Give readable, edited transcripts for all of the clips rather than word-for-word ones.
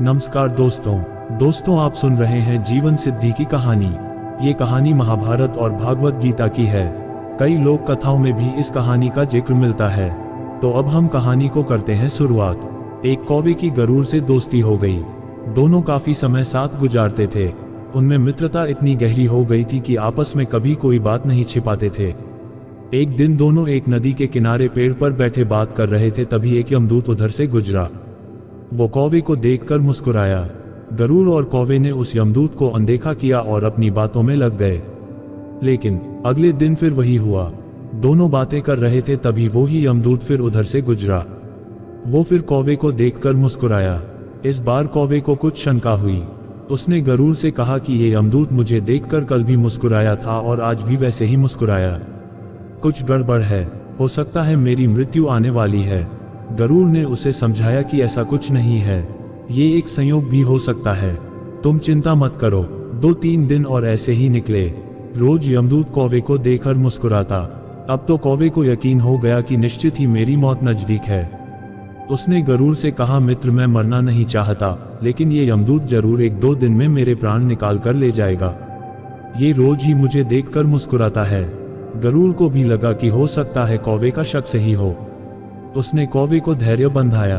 नमस्कार दोस्तों आप सुन रहे हैं जीवन सिद्धि की कहानी। ये कहानी महाभारत और भागवत गीता की है। कई लोक कथाओं में भी इस कहानी का जिक्र मिलता है। तो अब हम कहानी को करते हैं शुरुआत। एक कौवे की गरुड़ से दोस्ती हो गई। दोनों काफी समय साथ गुजारते थे। उनमें मित्रता इतनी गहरी हो गई थी कि आपस में कभी कोई बात नहीं छिपाते थे। एक दिन दोनों एक नदी के किनारे पेड़ पर बैठे बात कर रहे थे, तभी एक यमदूत उधर से गुजरा। वो कौवे को देखकर मुस्कुराया। गरुड़ और कौवे ने उस यमदूत को अनदेखा किया और अपनी बातों में लग गए। लेकिन अगले दिन फिर वही हुआ। दोनों बातें कर रहे थे, तभी वो ही यमदूत फिर उधर से गुजरा। वो फिर कौवे को देखकर मुस्कुराया। इस बार कौवे को कुछ शंका हुई। उसने गरुड़ से कहा कि ये यमदूत मुझे देखकर कल भी मुस्कुराया था और आज भी वैसे ही मुस्कुराया। कुछ गड़बड़ है, हो सकता है मेरी मृत्यु आने वाली है। गरुड़ ने उसे समझाया कि ऐसा कुछ नहीं है, ये एक संयोग भी हो सकता है, तुम चिंता मत करो। 2-3 दिन और ऐसे ही निकले। रोज यमदूत कौवे को देखकर मुस्कुराता। अब तो कौवे को यकीन हो गया कि निश्चित ही मेरी मौत नजदीक है। उसने गरुड़ से कहा, मित्र मैं मरना नहीं चाहता, लेकिन ये यमदूत जरूर 1-2 दिन में मेरे प्राण निकाल कर ले जाएगा। ये रोज ही मुझे देखकर मुस्कुराता है। गरुड़ को भी लगा कि हो सकता है कौवे का शक सही हो। उसने कौवे को धैर्य बंधाया।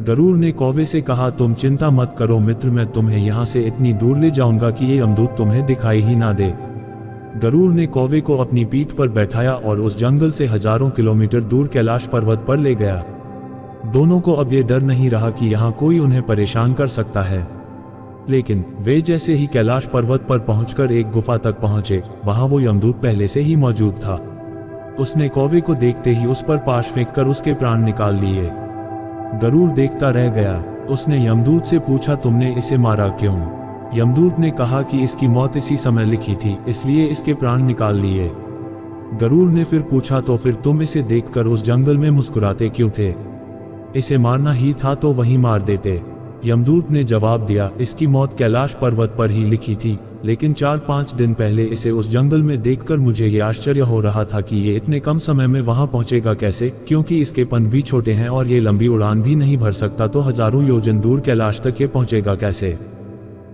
गरुड़ ने कौवे से कहा, तुम चिंता मत करो मित्र, मैं तुम्हें यहाँ से इतनी दूर ले जाऊंगा कि ये यमदूत तुम्हें दिखाई ही ना दे। गरुड़ ने कौवे को अपनी पीठ पर बैठाया और उस जंगल से हजारों किलोमीटर दूर कैलाश पर्वत पर ले गया। दोनों को अब ये डर नहीं रहा कि यहाँ कोई उन्हें परेशान कर सकता है। लेकिन वे जैसे ही कैलाश पर्वत पर पहुंचकर एक गुफा तक पहुंचे, वहां वो यमदूत पहले से ही मौजूद था। उसने कौवे को देखते ही उस पर पाश फेंककर उसके प्राण निकाल लिए। गरुड़ देखता रह गया। उसने यमदूत से पूछा, तुमने इसे मारा क्यों? यमदूत ने कहा कि इसकी मौत इसी समय लिखी थी, इसलिए इसके प्राण निकाल लिए। गरुड़ ने फिर पूछा, तो फिर तुम इसे देखकर उस जंगल में मुस्कुराते क्यों थे? इसे मारना ही था तो वहीं मार देते। यमदूत ने जवाब दिया, इसकी मौत कैलाश पर्वत पर ही लिखी थी, लेकिन 4-5 दिन पहले इसे उस जंगल में देखकर मुझे ये आश्चर्य हो रहा था कि ये इतने कम समय में वहां पहुंचेगा कैसे, क्योंकि इसके पंख भी छोटे हैं और ये लंबी उड़ान भी नहीं भर सकता, तो हजारों योजन दूर कैलाश तक ये पहुंचेगा कैसे?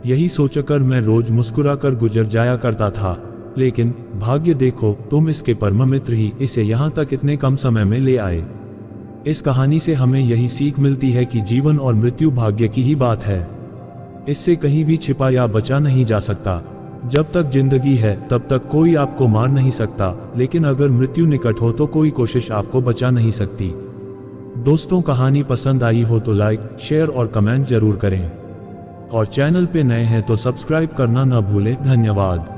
यही सोचकर मैं रोज मुस्कुरा कर गुजर जाया करता था, लेकिन भाग्य देखो, तुम इसके परम मित्र ही इसे यहाँ तक इतने कम समय में ले आए। इस कहानी से हमें यही सीख मिलती है कि जीवन और मृत्यु भाग्य की ही बात है। इससे कहीं भी छिपा या बचा नहीं जा सकता। जब तक जिंदगी है तब तक कोई आपको मार नहीं सकता, लेकिन अगर मृत्यु निकट हो तो कोई कोशिश आपको बचा नहीं सकती। दोस्तों, कहानी पसंद आई हो तो लाइक, शेयर और कमेंट जरूर करें, और चैनल पे नए हैं तो सब्सक्राइब करना न भूलें। धन्यवाद।